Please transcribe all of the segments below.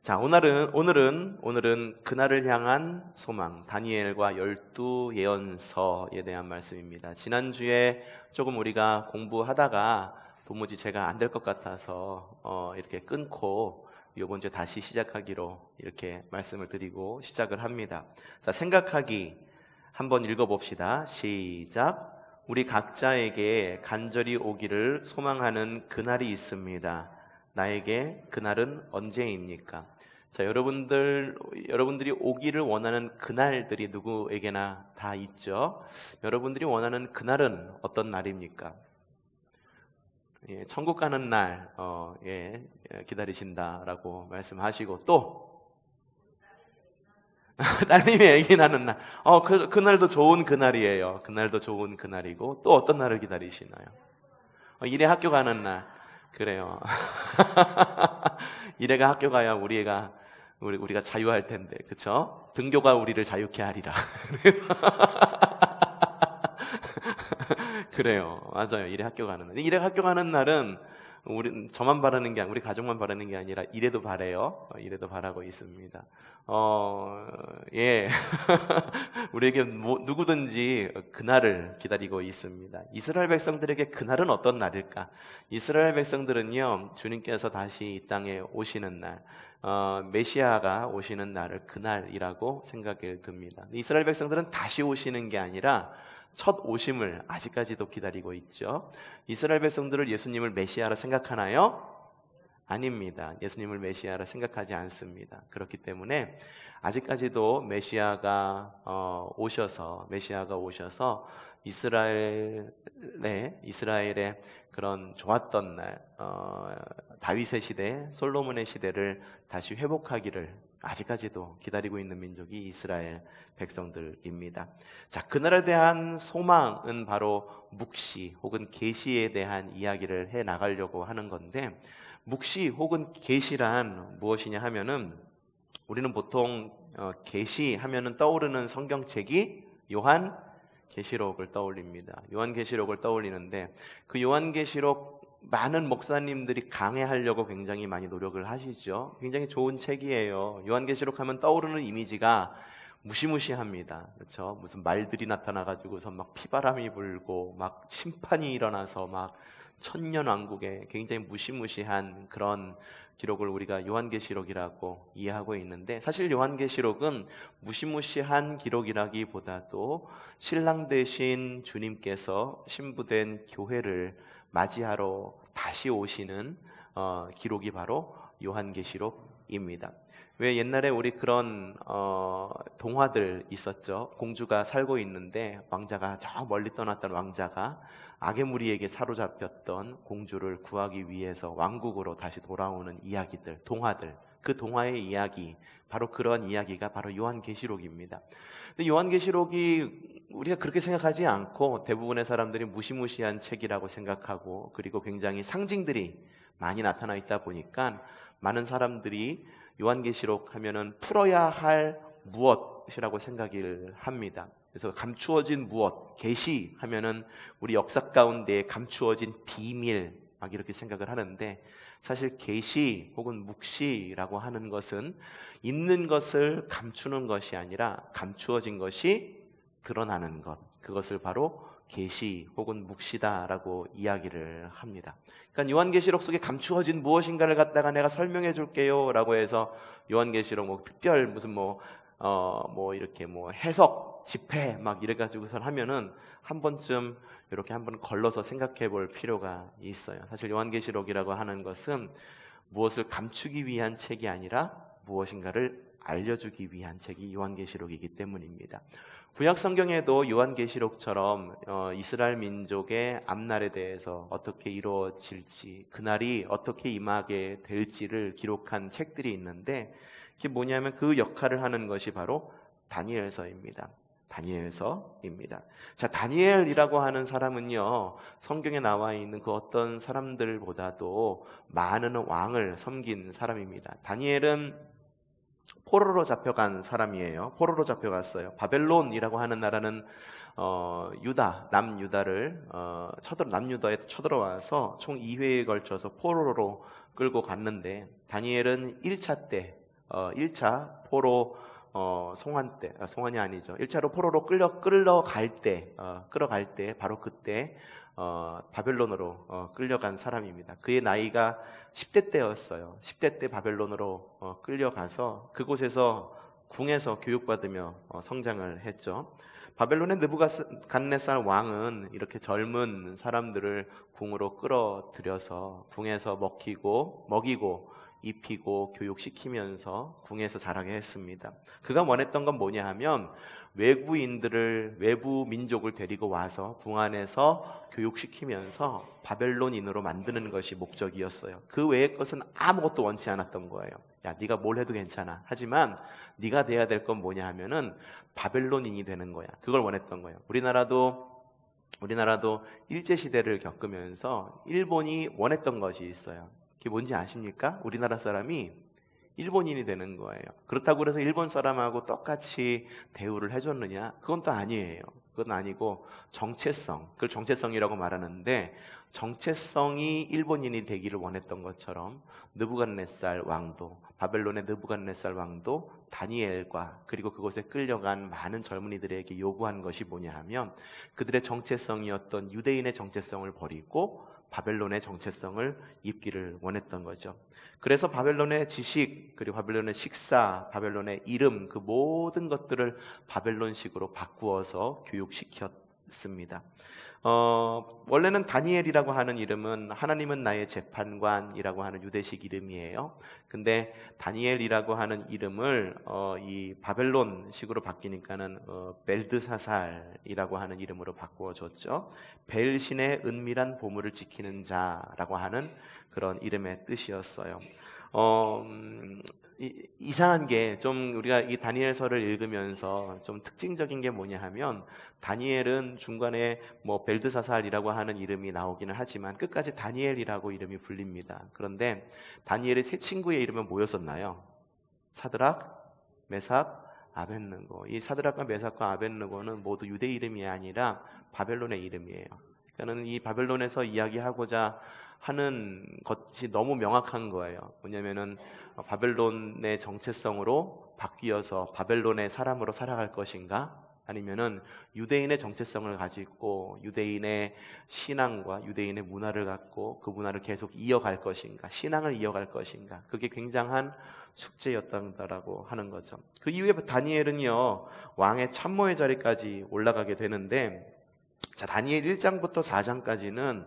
자, 오늘은 그날을 향한 소망, 다니엘과 12예언서에 대한 말씀입니다. 지난주에 조금 우리가 공부하다가 도무지 제가 안 될 것 같아서 이렇게 끊고 이번 주에 다시 시작하기로 이렇게 말씀을 드리고 시작을 합니다. 자, 생각하기 한번 읽어봅시다. 시작. 우리 각자에게 간절히 오기를 소망하는 그날이 있습니다. 나에게 그날은 언제입니까? 자, 여러분들이 오기를 원하는 그날들이 누구에게나 다 있죠. 여러분들이 원하는 그날은 어떤 날입니까? 예, 천국 가는 날, 기다리신다라고 말씀하시고, 또 따님이 아기 낳는 날, 그날도 좋은 그날이에요. 그날도 좋은 그날이고, 또 어떤 날을 기다리시나요? 일에 학교 가는 날, 그래요. 이래가 학교 가야 우리가 자유할 텐데, 그쵸? 등교가 우리를 자유케 하리라. 그래요. 맞아요. 이래 학교 가는 날. 이래 학교 가는 날은 저만 바라는 게 아니라, 우리 가족만 바라는 게 아니라, 이래도 바래요. 이래도 바라고 있습니다. 예. 우리에게 누구든지 그날을 기다리고 있습니다. 이스라엘 백성들에게 그날은 어떤 날일까? 이스라엘 백성들은요, 주님께서 다시 이 땅에 오시는 날, 메시아가 오시는 날을 그날이라고 생각이 듭니다. 이스라엘 백성들은 다시 오시는 게 아니라 첫 오심을 아직까지도 기다리고 있죠. 이스라엘 백성들을 예수님을 메시아라 생각하나요? 아닙니다. 예수님을 메시아라 생각하지 않습니다. 그렇기 때문에 아직까지도 메시아가 오셔서 이스라엘의 그런 좋았던 날, 다윗의 시대, 솔로몬의 시대를 다시 회복하기를 아직까지도 기다리고 있는 민족이 이스라엘 백성들입니다. 자, 그날에 대한 소망은 바로 묵시 혹은 계시에 대한 이야기를 해 나가려고 하는 건데, 묵시 혹은 계시란 무엇이냐 하면은, 우리는 보통 계시 하면은 떠오르는 성경책이 요한계시록을 떠올립니다. 요한계시록을 떠올리는데, 그 요한계시록 많은 목사님들이 강해하려고 굉장히 많이 노력을 하시죠. 굉장히 좋은 책이에요. 요한계시록 하면 떠오르는 이미지가 무시무시합니다. 그렇죠? 무슨 말들이 나타나가지고서 막 피바람이 불고 막 심판이 일어나서 막 천년왕국에 굉장히 무시무시한 그런 기록을 우리가 요한계시록이라고 이해하고 있는데, 사실 요한계시록은 무시무시한 기록이라기보다도 신랑 되신 주님께서 신부된 교회를 맞이하러 다시 오시는 기록이 바로 요한계시록입니다. 왜 옛날에 우리 그런 동화들 있었죠. 공주가 살고 있는데 왕자가 저 멀리 떠났던 왕자가 악의 무리에게 사로잡혔던 공주를 구하기 위해서 왕국으로 다시 돌아오는 이야기들, 동화들, 그 동화의 이야기, 바로 그런 이야기가 바로 요한계시록입니다. 근데 요한계시록이 우리가 그렇게 생각하지 않고 대부분의 사람들이 무시무시한 책이라고 생각하고, 그리고 굉장히 상징들이 많이 나타나 있다 보니까 많은 사람들이 요한계시록 하면은 풀어야 할 무엇이라고 생각을 합니다. 그래서 감추어진 무엇, 계시 하면은 우리 역사 가운데 감추어진 비밀, 막 이렇게 생각을 하는데, 사실 계시 혹은 묵시라고 하는 것은 있는 것을 감추는 것이 아니라 감추어진 것이 드러나는 것, 그것을 바로 계시 혹은 묵시다라고 이야기를 합니다. 그러니까 요한계시록 속에 감추어진 무엇인가를 갖다가 내가 설명해 줄게요 라고 해서 요한계시록 뭐 특별 무슨 이렇게 해석 집회 막 이래가지고선 하면은 한 번쯤 이렇게 한번 걸러서 생각해 볼 필요가 있어요. 사실 요한계시록이라고 하는 것은 무엇을 감추기 위한 책이 아니라 무엇인가를 알려주기 위한 책이 요한계시록이기 때문입니다. 구약 성경에도 요한계시록처럼 이스라엘 민족의 앞날에 대해서 어떻게 이루어질지, 그날이 어떻게 임하게 될지를 기록한 책들이 있는데, 그게 뭐냐면 그 역할을 하는 것이 바로 다니엘서입니다. 다니엘서입니다. 자, 다니엘이라고 하는 사람은요, 성경에 나와 있는 그 어떤 사람들보다도 많은 왕을 섬긴 사람입니다. 다니엘은 포로로 잡혀간 사람이에요. 포로로 잡혀갔어요. 바벨론이라고 하는 나라는 남유다를 남유다에 쳐들어와서 총 2회에 걸쳐서 포로로 끌고 갔는데, 다니엘은 1차 때 1차 포로 송환 때, 송환이 아니죠. 1차로 포로로 끌어갈 때 바로 그때 바벨론으로 끌려간 사람입니다. 그의 나이가 10대 때였어요. 10대 때 바벨론으로 끌려가서 그곳에서 궁에서 교육받으며 성장을 했죠. 바벨론의 느부갓네살 왕은 이렇게 젊은 사람들을 궁으로 끌어들여서 궁에서 먹이고 입히고 교육시키면서 궁에서 자라게 했습니다. 그가 원했던 건 뭐냐 하면 외부 민족을 데리고 와서 궁 안에서 교육시키면서 바벨론인으로 만드는 것이 목적이었어요. 그 외의 것은 아무것도 원치 않았던 거예요. 야, 네가 뭘 해도 괜찮아. 하지만 네가 돼야 될 건 뭐냐 하면은 바벨론인이 되는 거야. 그걸 원했던 거예요. 우리나라도 일제시대를 겪으면서 일본이 원했던 것이 있어요. 그게 뭔지 아십니까? 우리나라 사람이 일본인이 되는 거예요. 그렇다고 해서 일본 사람하고 똑같이 대우를 해줬느냐? 그건 또 아니에요. 그건 아니고 그걸 정체성이라고 말하는데, 정체성이 일본인이 되기를 원했던 것처럼 바벨론의 느부갓네살 왕도 다니엘과 그리고 그곳에 끌려간 많은 젊은이들에게 요구한 것이 뭐냐 하면 그들의 정체성이었던 유대인의 정체성을 버리고 바벨론의 정체성을 입기를 원했던 거죠. 그래서 바벨론의 지식, 그리고 바벨론의 식사, 바벨론의 이름, 그 모든 것들을 바벨론식으로 바꾸어서 교육시켰습니다. 원래는 다니엘이라고 하는 이름은 하나님은 나의 재판관이라고 하는 유대식 이름이에요. 근데 다니엘이라고 하는 이름을 이 바벨론식으로 바뀌니까는 벨드사살이라고 하는 이름으로 바꾸어졌죠. 벨신의 은밀한 보물을 지키는 자라고 하는 그런 이름의 뜻이었어요. 이상한 게 좀 우리가 이 다니엘서를 읽으면서 좀 특징적인 게 뭐냐 하면 다니엘은 중간에 뭐 벨드사살이라고 하는 이름이 나오기는 하지만 끝까지 다니엘이라고 이름이 불립니다. 그런데 다니엘의 세 친구의 이름은 뭐였었나요? 사드락, 메삭, 아벳느고. 이 사드락과 메삭과 아벳느고는 모두 유대 이름이 아니라 바벨론의 이름이에요. 그러니까는 이 바벨론에서 이야기하고자 하는 것이 너무 명확한 거예요. 뭐냐면은 바벨론의 정체성으로 바뀌어서 바벨론의 사람으로 살아갈 것인가? 아니면은 유대인의 정체성을 가지고 유대인의 신앙과 유대인의 문화를 갖고 그 문화를 계속 이어갈 것인가? 신앙을 이어갈 것인가? 그게 굉장한 숙제였다고 하는 거죠. 그 이후에 다니엘은요, 왕의 참모의 자리까지 올라가게 되는데, 자, 다니엘 1장부터 4장까지는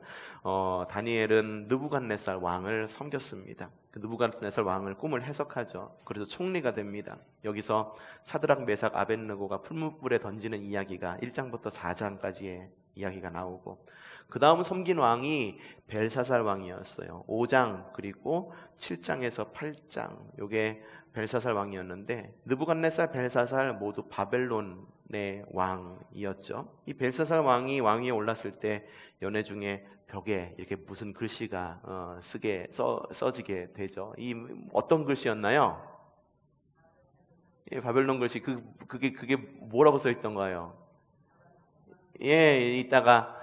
다니엘은 느부갓네살 왕을 섬겼습니다. 그 느부갓네살 왕을 꿈을 해석하죠. 그래서 총리가 됩니다. 여기서 사드락, 메삭, 아벳느고가 풀무불에 던지는 이야기가 1장부터 4장까지의 이야기가 나오고, 그 다음 섬긴 왕이 벨사살 왕이었어요. 5장 그리고 7장에서 8장, 요게 벨사살 왕이었는데, 느부갓네살, 벨사살 모두 바벨론의 왕이었죠. 이 벨사살 왕이 왕위에 올랐을 때 연회 중에 벽에 이렇게 무슨 글씨가 써지게 되죠. 이 어떤 글씨였나요? 예, 바벨론 글씨. 그게 뭐라고 써 있던가요? 예, 이따가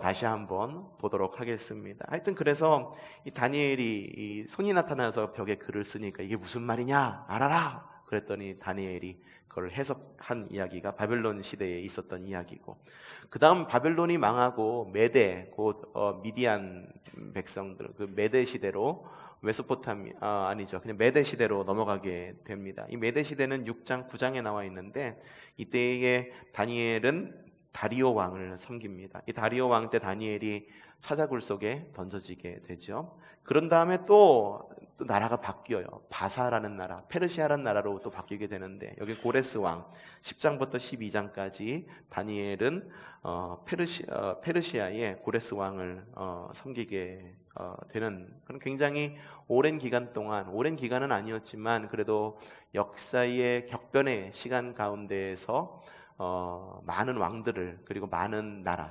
다시 한번 보도록 하겠습니다. 하여튼 그래서 이 다니엘이 이 손이 나타나서 벽에 글을 쓰니까 이게 무슨 말이냐 알아라. 그랬더니 다니엘이 그걸 해석한 이야기가 바벨론 시대에 있었던 이야기고, 그 다음 바벨론이 망하고 메대, 곧 미디안 백성들, 그 메대 시대로 그냥 메대 시대로 넘어가게 됩니다. 이 메대 시대는 6장, 9장에 나와 있는데, 이때에 다니엘은 다리오 왕을 섬깁니다. 이 다리오 왕 때 다니엘이 사자굴 속에 던져지게 되죠. 그런 다음에 또 나라가 바뀌어요. 바사라는 나라, 페르시아라는 나라로 또 바뀌게 되는데, 여기 고레스 왕 10장부터 12장까지 다니엘은 페르시아의 고레스 왕을 섬기게 되는 그런 굉장히 오랜 기간은 아니었지만 그래도 역사의 격변의 시간 가운데에서 많은 왕들을, 그리고 많은 나라,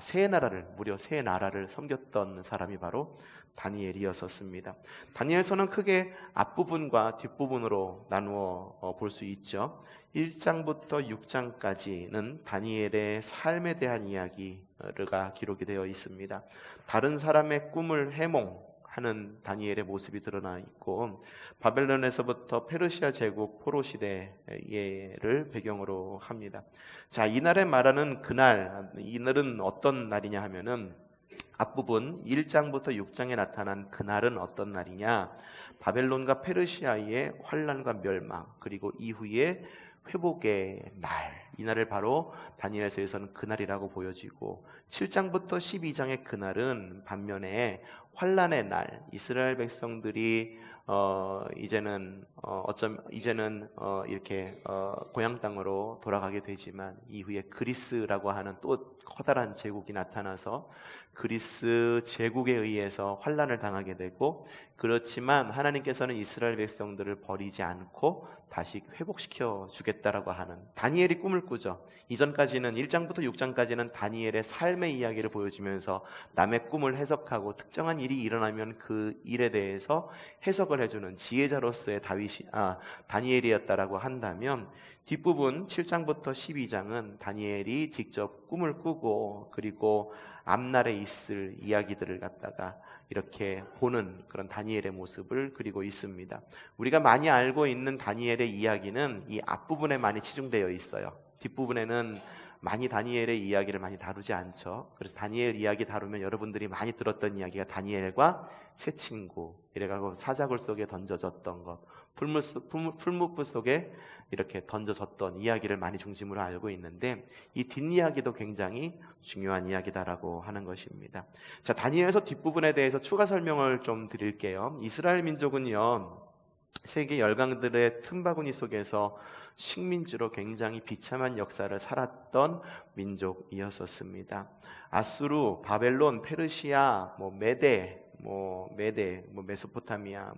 무려 세 나라를 섬겼던 사람이 바로 다니엘이었습니다. 다니엘서는 크게 앞부분과 뒷부분으로 나누어 볼 수 있죠. 1장부터 6장까지는 다니엘의 삶에 대한 이야기가 기록이 되어 있습니다. 다른 사람의 꿈을 해몽한 하는 다니엘의 모습이 드러나 있고, 바벨론에서부터 페르시아 제국 포로 시대를 배경으로 합니다. 자, 이날에 말하는 그날, 이날은 어떤 날이냐 하면은 앞부분 1장부터 6장에 나타난 그날은 어떤 날이냐? 바벨론과 페르시아의 환난과 멸망, 그리고 이후에 회복의 날, 이 날을 바로 다니엘서에서는 그날이라고 보여지고, 7장부터 12장의 그날은 반면에 환난의 날, 이스라엘 백성들이 이제는 이렇게 고향 땅으로 돌아가게 되지만, 이후에 그리스라고 하는 또 커다란 제국이 나타나서 그리스 제국에 의해서 환난을 당하게 되고, 그렇지만 하나님께서는 이스라엘 백성들을 버리지 않고 다시 회복시켜 주겠다라고 하는 다니엘이 꿈을 꾸죠. 이전까지는 1장부터 6장까지는 다니엘의 삶의 이야기를 보여주면서 남의 꿈을 해석하고 특정한 일이 일어나면 그 일에 대해서 해석을 해주는 지혜자로서의 다니엘이었다라고 한다면, 뒷부분 7장부터 12장은 다니엘이 직접 꿈을 꾸고 그리고 앞날에 있을 이야기들을 갖다가 이렇게 보는 그런 다니엘의 모습을 그리고 있습니다. 우리가 많이 알고 있는 다니엘의 이야기는 이 앞부분에 많이 치중되어 있어요. 뒷부분에는 많이 다니엘의 이야기를 많이 다루지 않죠. 그래서 다니엘 이야기 다루면 여러분들이 많이 들었던 이야기가 다니엘과 새 친구, 이래가지고 사자굴 속에 던져졌던 것, 풀무불 속에 이렇게 던져졌던 이야기를 많이 중심으로 알고 있는데, 이 뒷이야기도 굉장히 중요한 이야기다라고 하는 것입니다. 자, 다니엘서 뒷부분에 대해서 추가 설명을 좀 드릴게요. 이스라엘 민족은요, 세계 열강들의 틈바구니 속에서 식민지로 굉장히 비참한 역사를 살았던 민족이었었습니다. 아수르, 바벨론, 페르시아, 메데, 메소포타미아,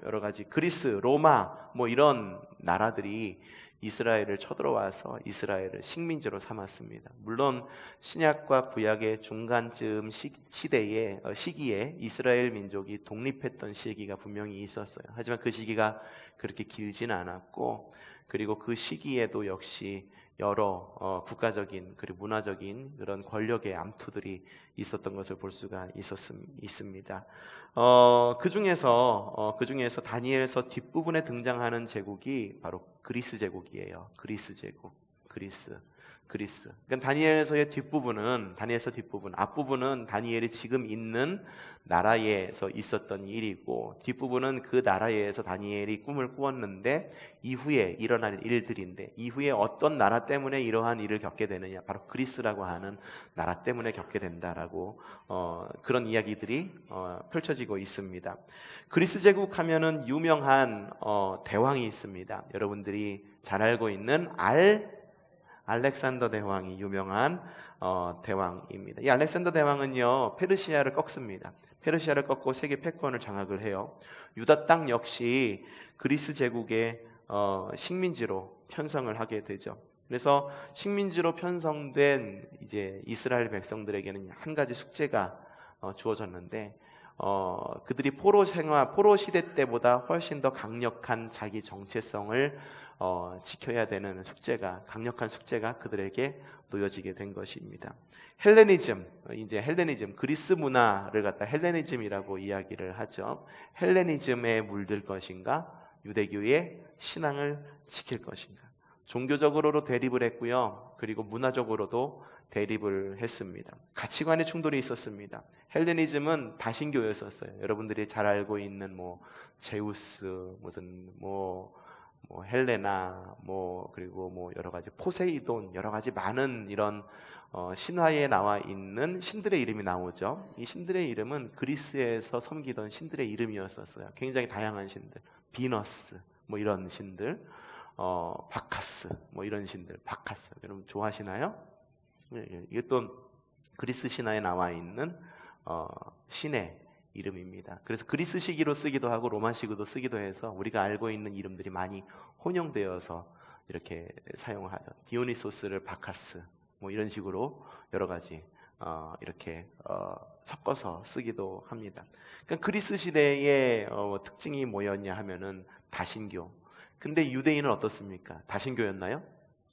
여러 가지, 그리스, 로마, 이런 나라들이 이스라엘을 쳐들어와서 이스라엘을 식민지로 삼았습니다. 물론 신약과 구약의 중간쯤 시기에 이스라엘 민족이 독립했던 시기가 분명히 있었어요. 하지만 그 시기가 그렇게 길지는 않았고, 그리고 그 시기에도 역시 여러 국가적인 그리고 문화적인 그런 권력의 암투들이 있었던 것을 볼 수가 있습니다. 그 중에서 다니엘서 뒷부분에 등장하는 제국이 바로 그리스 제국이에요. 그리스 제국, 그리스. 그러니까 다니엘서 뒷부분, 앞부분은 다니엘이 지금 있는 나라에서 있었던 일이고, 뒷부분은 그 나라에서 다니엘이 꿈을 꾸었는데 이후에 일어날 일들인데, 이후에 어떤 나라 때문에 이러한 일을 겪게 되느냐, 바로 그리스라고 하는 나라 때문에 겪게 된다라고 그런 이야기들이 펼쳐지고 있습니다. 그리스 제국 하면은 유명한 대왕이 있습니다. 여러분들이 잘 알고 있는 알렉산더 대왕이 유명한 대왕입니다. 이 알렉산더 대왕은요, 페르시아를 꺾습니다. 페르시아를 꺾고 세계 패권을 장악을 해요. 유다 땅 역시 그리스 제국의 식민지로 편성을 하게 되죠. 그래서 식민지로 편성된 이제 이스라엘 백성들에게는 한 가지 숙제가 주어졌는데, 그들이 포로 시대 때보다 훨씬 더 강력한 자기 정체성을 지켜야 되는 강력한 숙제가 그들에게 놓여지게 된 것입니다. 헬레니즘, 그리스 문화를 갖다 헬레니즘이라고 이야기를 하죠. 헬레니즘에 물들 것인가, 유대교의 신앙을 지킬 것인가. 종교적으로도 대립을 했고요, 그리고 문화적으로도 대립을 했습니다. 가치관의 충돌이 있었습니다. 헬레니즘은 다신교였었어요. 여러분들이 잘 알고 있는 제우스, 헬레나, 그리고 여러 가지 포세이돈, 여러 가지 많은 이런 신화에 나와 있는 신들의 이름이 나오죠. 이 신들의 이름은 그리스에서 섬기던 신들의 이름이었었어요. 굉장히 다양한 신들, 비너스, 이런 신들, 바카스, 이런 신들, 바카스. 여러분 좋아하시나요? 이것도 그리스 신화에 나와 있는 신의 이름입니다. 그래서 그리스식으로 쓰기도 하고 로마식으로 쓰기도 해서 우리가 알고 있는 이름들이 많이 혼용되어서 이렇게 사용하죠. 디오니소스를 바카스, 이런 식으로 여러 가지 이렇게 섞어서 쓰기도 합니다. 그러니까 그리스 시대의 특징이 뭐였냐 하면은 다신교. 근데 유대인은 어떻습니까? 다신교였나요?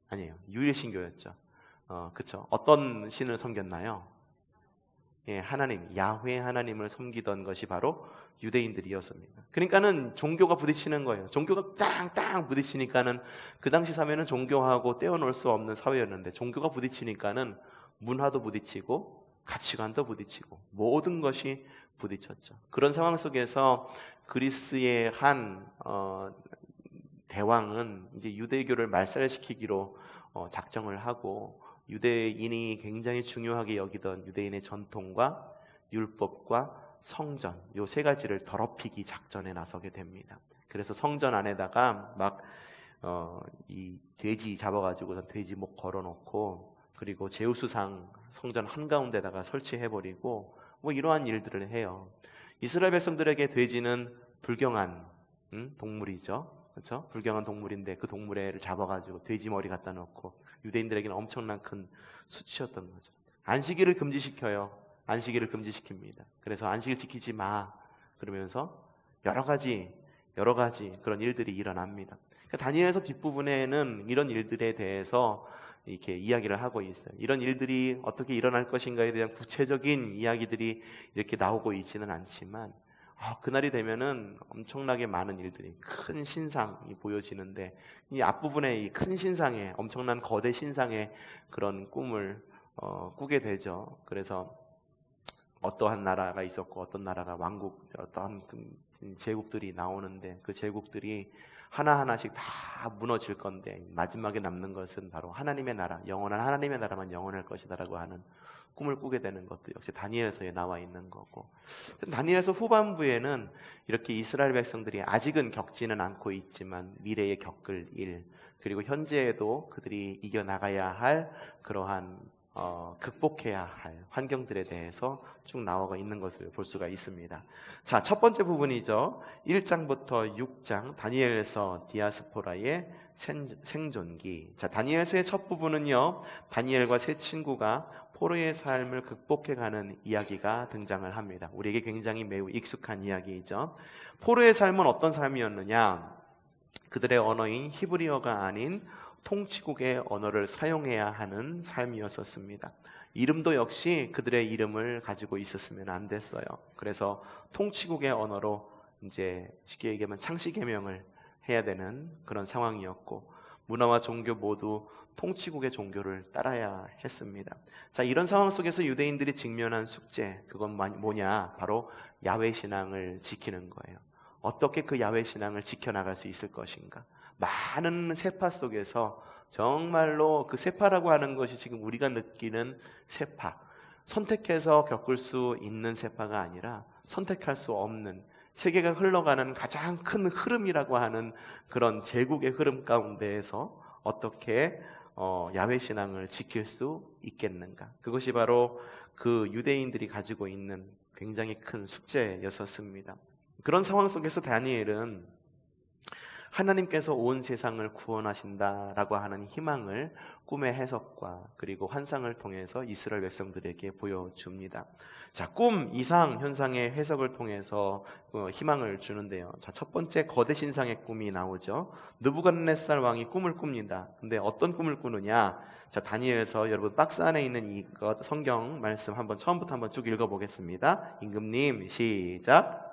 아니에요. 유일신교였죠. 그렇죠. 어떤 신을 섬겼나요? 하나님, 야훼 하나님을 섬기던 것이 바로 유대인들이었습니다. 그러니까는 종교가 부딪히는 거예요. 종교가 땅땅 부딪히니까는 그 당시 사회는 종교하고 떼어놓을 수 없는 사회였는데, 종교가 부딪히니까는 문화도 부딪히고 가치관도 부딪히고 모든 것이 부딪혔죠. 그런 상황 속에서 그리스의 한 대왕은 이제 유대교를 말살시키기로 작정을 하고, 유대인이 굉장히 중요하게 여기던 유대인의 전통과 율법과 성전, 요 세 가지를 더럽히기 작전에 나서게 됩니다. 그래서 성전 안에다가 막 이 돼지 잡아가지고 돼지 목 걸어놓고, 그리고 제우스상 성전 한가운데다가 설치해버리고, 뭐 이러한 일들을 해요. 이스라엘 백성들에게 돼지는 불경한 동물이죠. 그렇죠? 불경한 동물인데 그 동물애를 잡아가지고 돼지 머리 갖다 놓고, 유대인들에게는 엄청난 큰 수치였던 거죠. 안식일을 금지시켜요. 안식일을 금지시킵니다. 그래서 안식일 지키지 마 그러면서 여러 가지 그런 일들이 일어납니다. 그러니까 다니엘서 뒷부분에는 이런 일들에 대해서 이렇게 이야기를 하고 있어요. 이런 일들이 어떻게 일어날 것인가에 대한 구체적인 이야기들이 이렇게 나오고 있지는 않지만, 그날이 되면은 엄청나게 많은 일들이, 큰 신상이 보여지는데, 이 앞부분에 이 큰 신상에, 엄청난 거대 신상의 그런 꿈을 꾸게 되죠. 그래서 어떠한 나라가 있었고, 어떤 나라가 왕국, 어떠한 제국들이 나오는데, 그 제국들이 하나하나씩 다 무너질 건데, 마지막에 남는 것은 바로 하나님의 나라, 영원한 하나님의 나라만 영원할 것이다라고 하는 꿈을 꾸게 되는 것도 역시 다니엘서에 나와 있는 거고, 다니엘서 후반부에는 이렇게 이스라엘 백성들이 아직은 겪지는 않고 있지만 미래에 겪을 일, 그리고 현재에도 그들이 이겨나가야 할 그러한 극복해야 할 환경들에 대해서 쭉 나와 있는 것을 볼 수가 있습니다. 자, 첫 번째 부분이죠. 1장부터 6장 다니엘서 디아스포라의 생존기. 자, 다니엘서의 첫 부분은요, 다니엘과 세 친구가 포로의 삶을 극복해가는 이야기가 등장을 합니다. 우리에게 굉장히 매우 익숙한 이야기이죠. 포로의 삶은 어떤 삶이었느냐? 그들의 언어인 히브리어가 아닌 통치국의 언어를 사용해야 하는 삶이었었습니다. 이름도 역시 그들의 이름을 가지고 있었으면 안 됐어요. 그래서 통치국의 언어로 이제 쉽게 얘기하면 창씨개명을 해야 되는 그런 상황이었고, 문화와 종교 모두 통치국의 종교를 따라야 했습니다. 자, 이런 상황 속에서 유대인들이 직면한 숙제, 그건 뭐냐? 바로 야훼 신앙을 지키는 거예요. 어떻게 그 야훼 신앙을 지켜나갈 수 있을 것인가? 많은 세파 속에서 정말로 그 세파라고 하는 것이 지금 우리가 느끼는 세파, 선택해서 겪을 수 있는 세파가 아니라 선택할 수 없는, 세계가 흘러가는 가장 큰 흐름이라고 하는 그런 제국의 흐름 가운데에서 어떻게 야훼 신앙을 지킬 수 있겠는가? 그것이 바로 그 유대인들이 가지고 있는 굉장히 큰 숙제였었습니다. 그런 상황 속에서 다니엘은 하나님께서 온 세상을 구원하신다라고 하는 희망을 꿈의 해석과 그리고 환상을 통해서 이스라엘 백성들에게 보여줍니다. 자, 꿈, 이상, 현상의 해석을 통해서 희망을 주는데요. 자, 첫 번째 거대 신상의 꿈이 나오죠. 느부갓네살 왕이 꿈을 꿉니다. 근데 어떤 꿈을 꾸느냐? 자, 다니엘서 여러분 박스 안에 있는 이것 성경 말씀 한번 처음부터 한번 쭉 읽어보겠습니다. 임금님, 시작.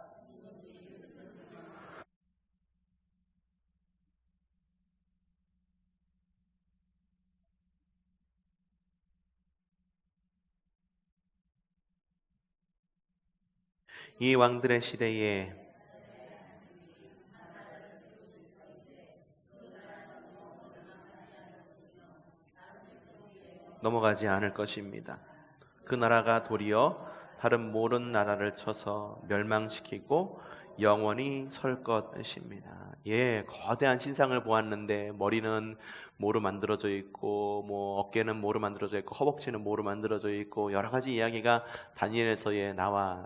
이 왕들의 시대에 넘어가지 않을 것입니다. 그 나라가 도리어 다른 모든 나라를 쳐서 멸망시키고 영원히 설 것입니다. 예, 거대한 신상을 보았는데 머리는 뭐로 만들어져 있고, 뭐 어깨는 뭐로 만들어져 있고, 허벅지는 뭐로 만들어져 있고, 여러 가지 이야기가 다니엘서에 나와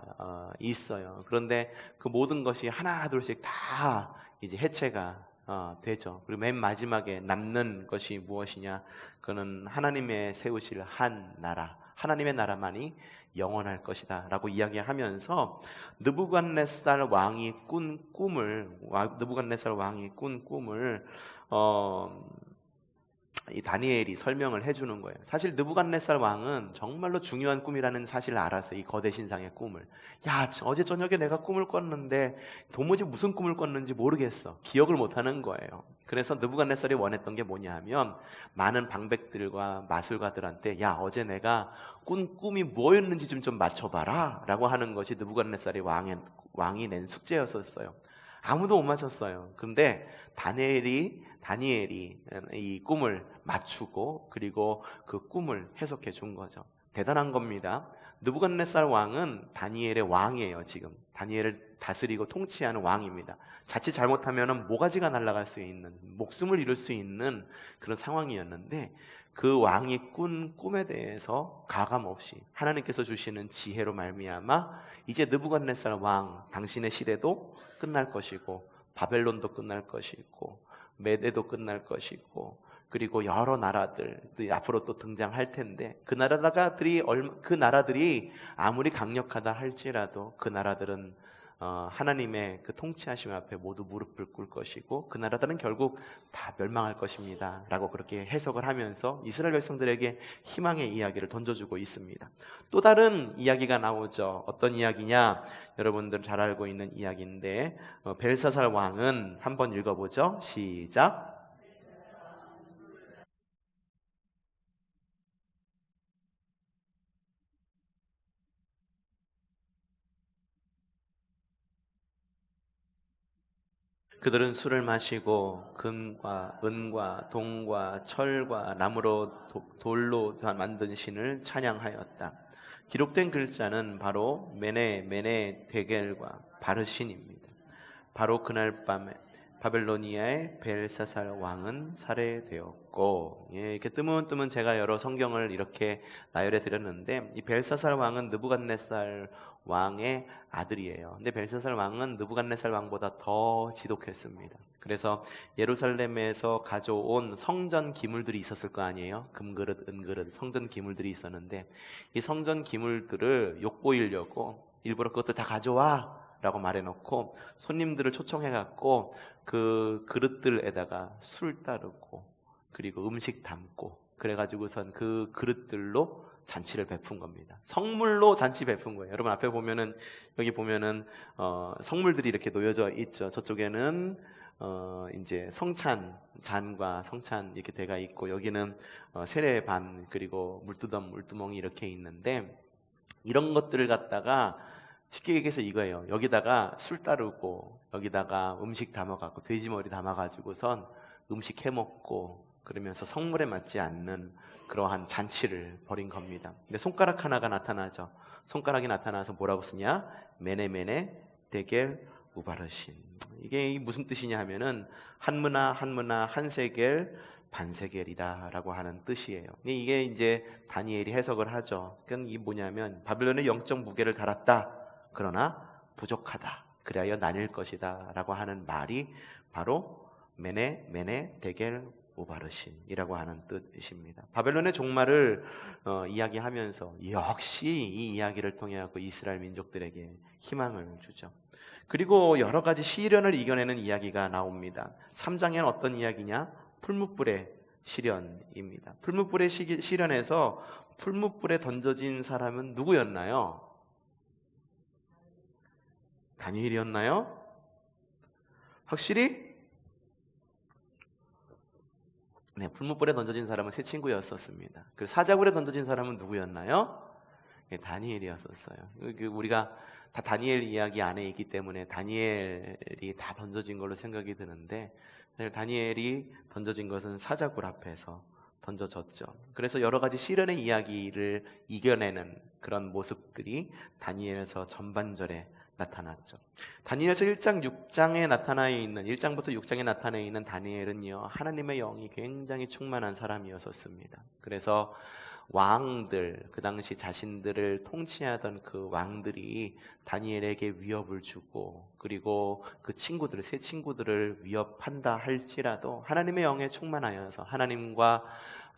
있어요. 그런데 그 모든 것이 하나 둘씩 다 이제 해체가 되죠. 그리고 맨 마지막에 남는 것이 무엇이냐? 그는 하나님의 세우실 한 나라, 하나님의 나라만이 영원할 것이다 라고 이야기하면서 느부갓네살 왕이 꾼 꿈을 이 다니엘이 설명을 해주는 거예요. 사실 느부갓네살 왕은 정말로 중요한 꿈이라는 사실을 알았어요. 이 거대 신상의 꿈을. 야, 어제 저녁에 내가 꿈을 꿨는데 도무지 무슨 꿈을 꿨는지 모르겠어. 기억을 못하는 거예요. 그래서 느부갓네살이 원했던 게 뭐냐 하면 많은 방백들과 마술가들한테 야, 어제 내가 꾼 꿈이 뭐였는지 좀 맞춰봐라 라고 하는 것이 느부갓네살이 왕이 낸 숙제였었어요. 아무도 못 맞췄어요. 근데 다니엘이 이 꿈을 맞추고 그리고 그 꿈을 해석해 준 거죠. 대단한 겁니다. 느부갓네살 왕은 다니엘의 왕이에요. 지금 다니엘을 다스리고 통치하는 왕입니다. 자칫 잘못하면 모가지가 날아갈 수 있는, 목숨을 잃을 수 있는 그런 상황이었는데 그 왕이 꾼 꿈에 대해서 가감없이 하나님께서 주시는 지혜로 말미암아 이제 느부갓네살 왕 당신의 시대도 끝날 것이고 바벨론도 끝날 것이고 메대도 끝날 것이고 그리고 여러 나라들이 앞으로 또 등장할 텐데 그 나라들이 아무리 강력하다 할지라도 그 나라들은 하나님의 그 통치하심 앞에 모두 무릎을 꿇을 것이고 그 나라들은 결국 다 멸망할 것입니다 라고 그렇게 해석을 하면서 이스라엘 백성들에게 희망의 이야기를 던져주고 있습니다. 또 다른 이야기가 나오죠. 어떤 이야기냐? 여러분들 잘 알고 있는 이야기인데 벨사살 왕은 한번 읽어보죠. 시작. 그들은 술을 마시고 금과 은과 동과 철과 나무로 돌로 만든 신을 찬양하였다. 기록된 글자는 바로 메네 데겔과 바르신입니다. 바로 그날 밤에 바벨로니아의 벨사살 왕은 살해되었고, 이렇게 뜨문뜨문 제가 여러 성경을 이렇게 나열해 드렸는데 이 벨사살 왕은 느부갓네살 왕의 아들이에요. 근데 벨사살 왕은 느부갓네살 왕보다 더 지독했습니다. 그래서 예루살렘에서 가져온 성전 기물들이 있었을 거 아니에요. 금그릇, 은그릇, 성전 기물들이 있었는데 이 성전 기물들을 욕보이려고 일부러 그것들 다 가져와 라고 말해놓고 손님들을 초청해갖고 그 그릇들에다가 술 따르고 그리고 음식 담고 그래가지고선 그 그릇들로 잔치를 베푼 겁니다. 성물로 잔치 베푼 거예요. 여러분 앞에 보면은 여기 보면은 성물들이 이렇게 놓여져 있죠. 저쪽에는 이제 성찬 잔과 성찬 이렇게 돼가 있고 여기는 세례반 그리고 물두멍이 이렇게 있는데 이런 것들을 갖다가 쉽게 얘기해서 이거예요. 여기다가 술 따르고 여기다가 음식 담아갖고 돼지머리 담아가지고선 음식 해먹고 그러면서 성물에 맞지 않는 그러한 잔치를 벌인 겁니다. 근데 손가락 하나가 나타나죠. 손가락이 나타나서 뭐라고 쓰냐? 메네 데겔 우바르신. 이게 무슨 뜻이냐 하면은 한문화 한세겔 반세겔이다 라고 하는 뜻이에요. 이게 이제 다니엘이 해석을 하죠. 그건 이게 뭐냐면 바벨론의 영적 무게를 달았다. 그러나 부족하다. 그리하여 나뉠 것이다 라고 하는 말이 바로 메네 데겔 우바르신이라고 하는 뜻입니다. 바벨론의 종말을 이야기하면서 역시 이 이야기를 통해 이스라엘 민족들에게 희망을 주죠. 그리고 여러 가지 시련을 이겨내는 이야기가 나옵니다. 3장에는 어떤 이야기냐? 풀무불의 시련입니다. 풀무불의 시련에서 풀무불에 던져진 사람은 누구였나요? 다니엘이었나요? 확실히? 네, 풀무불에 던져진 사람은 세 친구였었습니다. 그 사자굴에 던져진 사람은 누구였나요? 네, 다니엘이었었어요. 우리가 다 다니엘 이야기 안에 있기 때문에 다니엘이 다 던져진 걸로 생각이 드는데 다니엘이 던져진 것은 사자굴 앞에서 던져졌죠. 그래서 여러 가지 시련의 이야기를 이겨내는 그런 모습들이 다니엘에서 전반절에 나타났죠. 다니엘서 1장 6장에 나타나 있는 1장부터 6장에 나타나 있는 다니엘은요 하나님의 영이 굉장히 충만한 사람이었습니다. 그래서 왕들 그 당시 자신들을 통치하던 그 왕들이 다니엘에게 위협을 주고 그리고 그 세 친구들을 위협한다 할지라도 하나님의 영에 충만하여서 하나님과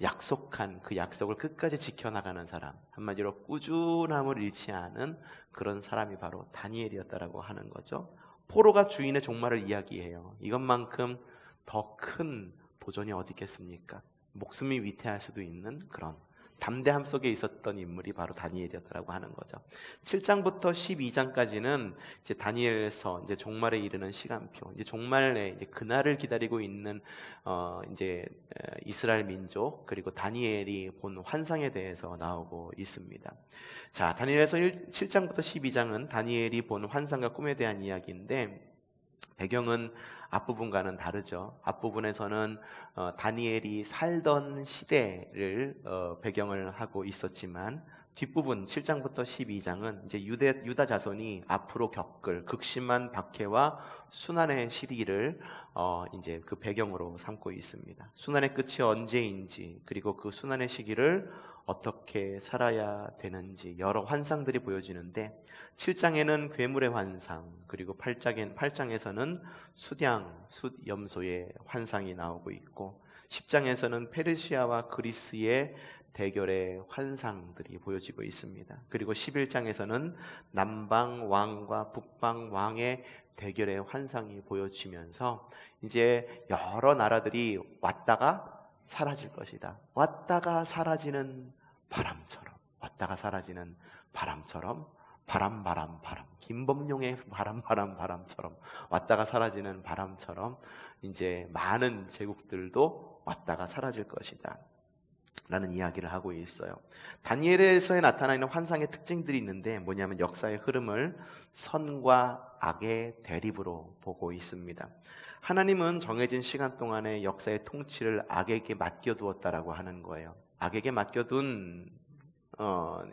약속한 그 약속을 끝까지 지켜나가는 사람, 한마디로 꾸준함을 잃지 않은 그런 사람이 바로 다니엘이었다라고 하는 거죠. 포로가 주인의 종말을 이야기해요. 이것만큼 더 큰 도전이 어디 있겠습니까? 목숨이 위태할 수도 있는 그런 담대함 속에 있었던 인물이 바로 다니엘이었다라고 하는 거죠. 7장부터 12장까지는 이제 다니엘서 이제 종말에 이르는 시간표, 이제 종말에 이제 그날을 기다리고 있는 이제 이스라엘 민족 그리고 다니엘이 본 환상에 대해서 나오고 있습니다. 자, 다니엘서 7장부터 12장은 다니엘이 본 환상과 꿈에 대한 이야기인데 배경은 앞부분과는 다르죠. 앞부분에서는 다니엘이 살던 시대를 배경을 하고 있었지만 뒷부분 7장부터 12장은 이제 유다 자손이 앞으로 겪을 극심한 박해와 순환의 시기를 이제 그 배경으로 삼고 있습니다. 순환의 끝이 언제인지 그리고 그 순환의 시기를 어떻게 살아야 되는지 여러 환상들이 보여지는데 7장에는 괴물의 환상 그리고 8장에서는 숫염소의 환상이 나오고 있고 10장에서는 페르시아와 그리스의 대결의 환상들이 보여지고 있습니다. 그리고 11장에서는 남방 왕과 북방 왕의 대결의 환상이 보여지면서 이제 여러 나라들이 왔다가 사라질 것이다. 왔다가 사라지는 바람처럼, 왔다가 사라지는 바람처럼, 바람 김범용의 바람처럼 왔다가 사라지는 바람처럼 이제 많은 제국들도 왔다가 사라질 것이다 라는 이야기를 하고 있어요. 다니엘에서 나타나 있는 환상의 특징들이 있는데 뭐냐면 역사의 흐름을 선과 악의 대립으로 보고 있습니다. 하나님은 정해진 시간 동안의 역사의 통치를 악에게 맡겨두었다라고 하는 거예요. 악에게 맡겨둔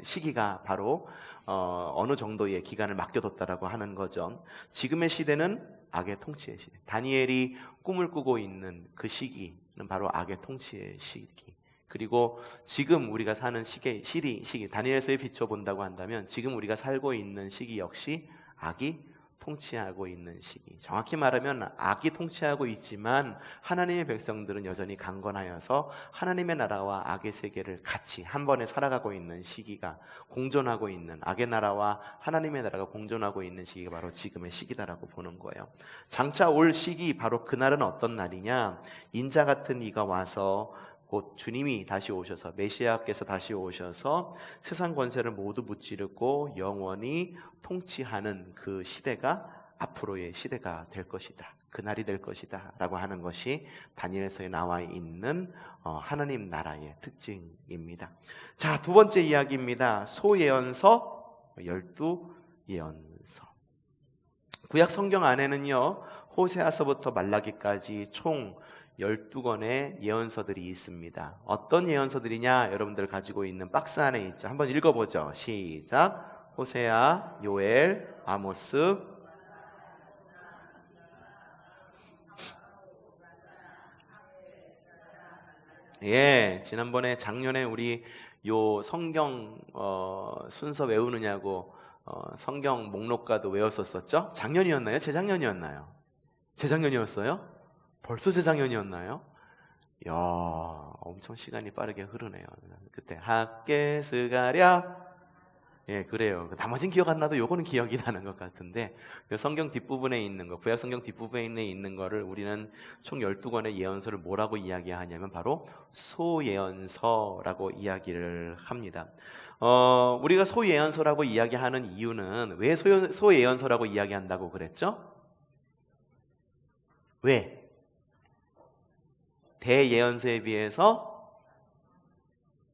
시기가 바로 어느 정도의 기간을 맡겨뒀다라고 하는 거죠. 지금의 시대는 악의 통치의 시대. 다니엘이 꿈을 꾸고 있는 그 시기는 바로 악의 통치의 시기. 그리고 지금 우리가 사는 시기, 다니엘서에 비춰본다고 한다면 지금 우리가 살고 있는 시기 역시 악이 통치하고 있는 시기. 정확히 말하면 악이 통치하고 있지만 하나님의 백성들은 여전히 강건하여서 하나님의 나라와 악의 세계를 같이 한 번에 살아가고 있는 시기가 공존하고 있는 악의 나라와 하나님의 나라가 공존하고 있는 시기가 바로 지금의 시기다라고 보는 거예요. 장차 올 시기 바로 그날은 어떤 날이냐? 인자 같은 이가 와서 곧 주님이 다시 오셔서 메시아께서 다시 오셔서 세상 권세를 모두 무찌르고 영원히 통치하는 그 시대가 앞으로의 시대가 될 것이다. 그날이 될 것이다 라고 하는 것이 다니엘서에 나와 있는 하나님 나라의 특징입니다. 자, 두 번째 이야기입니다. 소예언서 12예언서. 구약 성경 안에는요 호세아서부터 말라기까지 총 12권의 예언서들이 있습니다. 어떤 예언서들이냐? 여러분들 가지고 있는 박스 안에 있죠. 한번 읽어보죠. 시작. 호세아, 요엘, 아모스. 예, 지난번에 작년에 우리 요 성경 순서 외우느냐고 성경 목록가도 외웠었었죠? 작년이었나요? 재작년이었나요? 재작년이었어요? 벌써 재작년이었나요? 이야, 엄청 시간이 빠르게 흐르네요. 그때 학계 스가랴. 예, 그래요. 나머진 기억 안 나도 요거는 기억이 나는 것 같은데 성경 뒷부분에 있는 거, 구약 성경 뒷부분에 있는 거를 우리는 총 12권의 예언서를 뭐라고 이야기하냐면 바로 소예언서라고 이야기를 합니다. 우리가 소예언서라고 이야기하는 이유는 왜 소예언서라고 이야기한다고 그랬죠? 왜? 대예언서에 비해서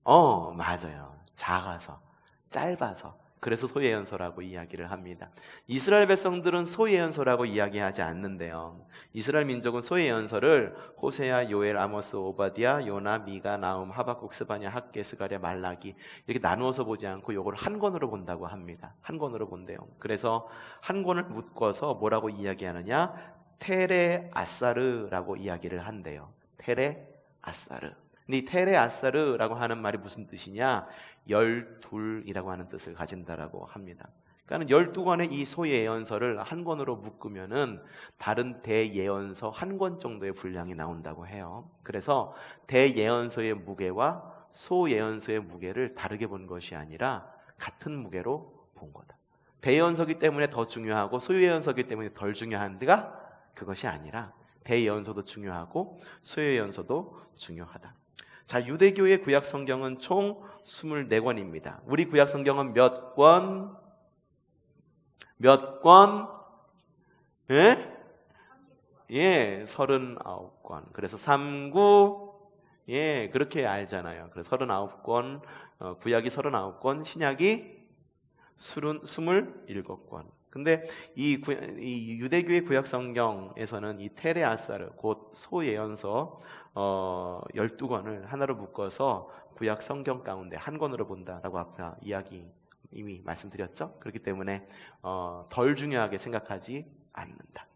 맞아요. 작아서, 짧아서. 그래서 소예언서라고 이야기를 합니다. 이스라엘 백성들은 소예언서라고 이야기하지 않는데요. 이스라엘 민족은 소예언서를 호세아, 요엘, 아모스, 오바디아, 요나, 미가, 나움, 하박국, 스바냐, 학개, 스가랴, 말라기 이렇게 나누어서 보지 않고 이걸 한 권으로 본다고 합니다. 한 권으로 본대요. 그래서 한 권을 묶어서 뭐라고 이야기하느냐? 테레 아사르라고 이야기를 한대요. 테레 아사르. 근데 이 테레 아사르라고 하는 말이 무슨 뜻이냐? 12이라고 하는 뜻을 가진다라고 합니다. 그러니까 12권의 이 소예언서를 한 권으로 묶으면은 다른 대예언서 한 권 정도의 분량이 나온다고 해요. 그래서 대예언서의 무게와 소예언서의 무게를 다르게 본 것이 아니라 같은 무게로 본 거다. 대예언서기 때문에 더 중요하고 소예언서기 때문에 덜 중요한 데가 그것이 아니라 대예언서도 중요하고 소예언서도 중요하다. 자, 유대교의 구약 성경은 총 24권입니다. 우리 구약 성경은 몇 권? 몇 권? 예? 예, 39권. 그래서 39, 예, 그렇게 알잖아요. 그래서 39권, 구약이 39권, 신약이 27권. 근데 이 유대교의 구약 성경에서는 이 테레아사르, 곧 소예언서 12권을 하나로 묶어서 구약 성경 가운데 한 권으로 본다라고 아까 이야기 이미 말씀드렸죠. 그렇기 때문에 덜 중요하게 생각하지 않는다.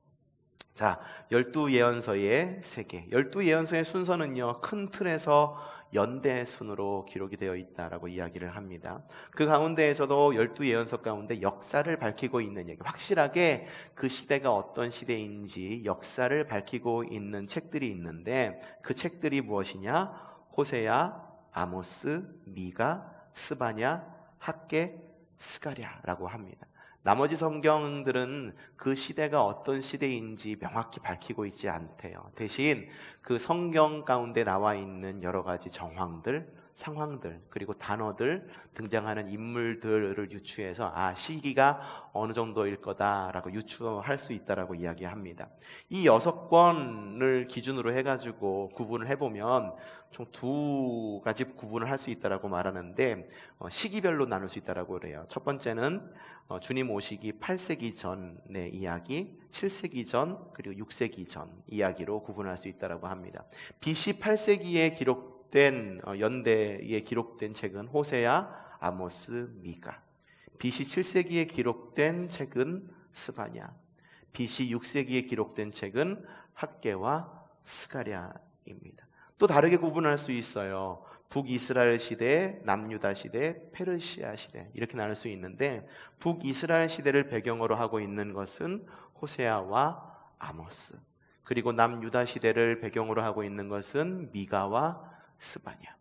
자, 12예언서의 세계. 12예언서의 순서는요, 큰 틀에서 연대 순으로 기록이 되어 있다라고 이야기를 합니다. 그 가운데에서도 12예언서 가운데 역사를 밝히고 있는 얘기, 확실하게 그 시대가 어떤 시대인지 역사를 밝히고 있는 책들이 있는데, 그 책들이 무엇이냐? 호세야, 아모스, 미가, 스바냐, 학개, 스가랴라고 합니다. 나머지 성경들은 그 시대가 어떤 시대인지 명확히 밝히고 있지 않대요. 대신 그 성경 가운데 나와 있는 여러 가지 정황들, 상황들, 그리고 단어들, 등장하는 인물들을 유추해서 시기가 어느 정도일 거다라고 유추할 수 있다라고 이야기합니다. 이 6권을 기준으로 해가지고 구분을 해보면 총 2가지 구분을 할 수 있다라고 말하는데, 시기별로 나눌 수 있다라고 그래요. 첫 번째는 주님 오시기 8세기 전의 이야기, 7세기 전, 그리고 6세기 전 이야기로 구분할 수 있다라고 합니다. BC 8세기에 기록된 연대에 기록된 책은 호세야, 아모스, 미가. BC 7세기에 기록된 책은 스바냐. BC 6세기에 기록된 책은 학개와 스가랴입니다. 또 다르게 구분할 수 있어요. 북이스라엘 시대, 남유다 시대, 페르시아 시대 이렇게 나눌 수 있는데, 북이스라엘 시대를 배경으로 하고 있는 것은 호세아와 아모스, 그리고 남유다 시대를 배경으로 하고 있는 것은 미가와 스바냐,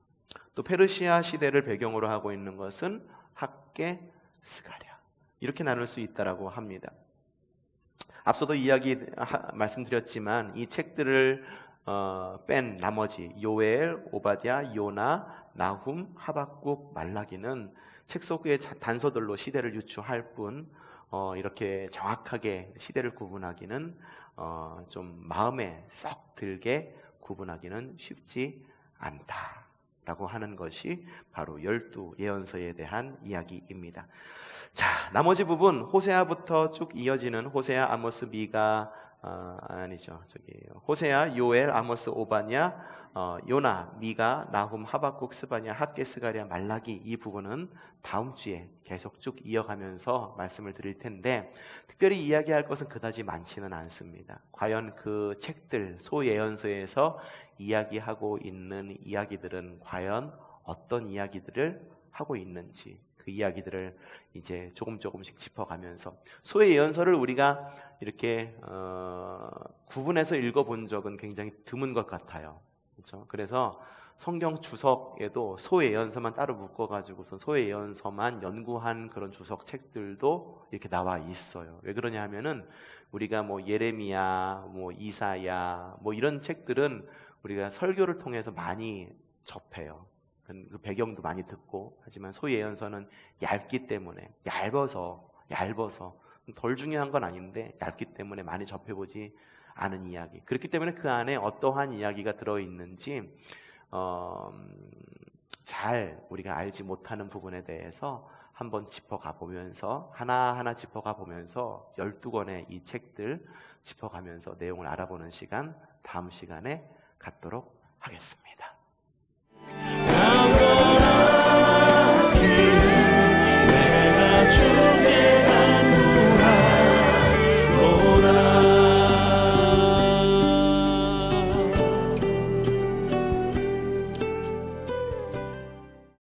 또 페르시아 시대를 배경으로 하고 있는 것은 학개, 스가랴, 이렇게 나눌 수 있다라고 합니다. 앞서도 말씀드렸지만 이 책들을 뺀 나머지 요엘, 오바댜, 요나, 나훔, 하박국, 말라기는 책 속의 단서들로 시대를 유추할 뿐 이렇게 정확하게 시대를 구분하기는 좀 마음에 썩 들게 구분하기는 쉽지 않다라고 하는 것이 바로 12예언서에 대한 이야기입니다. 자, 나머지 부분 호세아부터 쭉 이어지는 호세아, 아모스, 미가, 호세아, 요엘, 아모스, 오바냐, 요나, 미가, 나훔, 하박국, 스바냐, 학개, 스가랴, 말라기, 이 부분은 다음 주에 계속 쭉 이어가면서 말씀을 드릴 텐데, 특별히 이야기할 것은 그다지 많지는 않습니다. 과연 그 책들, 소예언서에서 이야기하고 있는 이야기들은 과연 어떤 이야기들을 하고 있는지, 그 이야기들을 이제 조금씩 짚어가면서, 소의 예언서를 우리가 이렇게 구분해서 읽어본 적은 굉장히 드문 것 같아요. 그렇죠? 그래서 성경 주석에도 소의 예언서만 따로 묶어가지고서 소의 예언서만 연구한 그런 주석 책들도 이렇게 나와 있어요. 왜 그러냐 하면은 우리가 뭐 예레미야, 뭐 이사야, 뭐 이런 책들은 우리가 설교를 통해서 많이 접해요. 그 배경도 많이 듣고, 하지만 소예언서는 얇기 때문에, 얇아서 덜 중요한 건 아닌데 얇기 때문에 많이 접해보지 않은 이야기. 그렇기 때문에 그 안에 어떠한 이야기가 들어있는지 잘 우리가 알지 못하는 부분에 대해서 한번 짚어가 보면서, 하나하나 짚어가 보면서 12권의 이 책들 짚어가면서 내용을 알아보는 시간, 다음 시간에 갖도록 하겠습니다.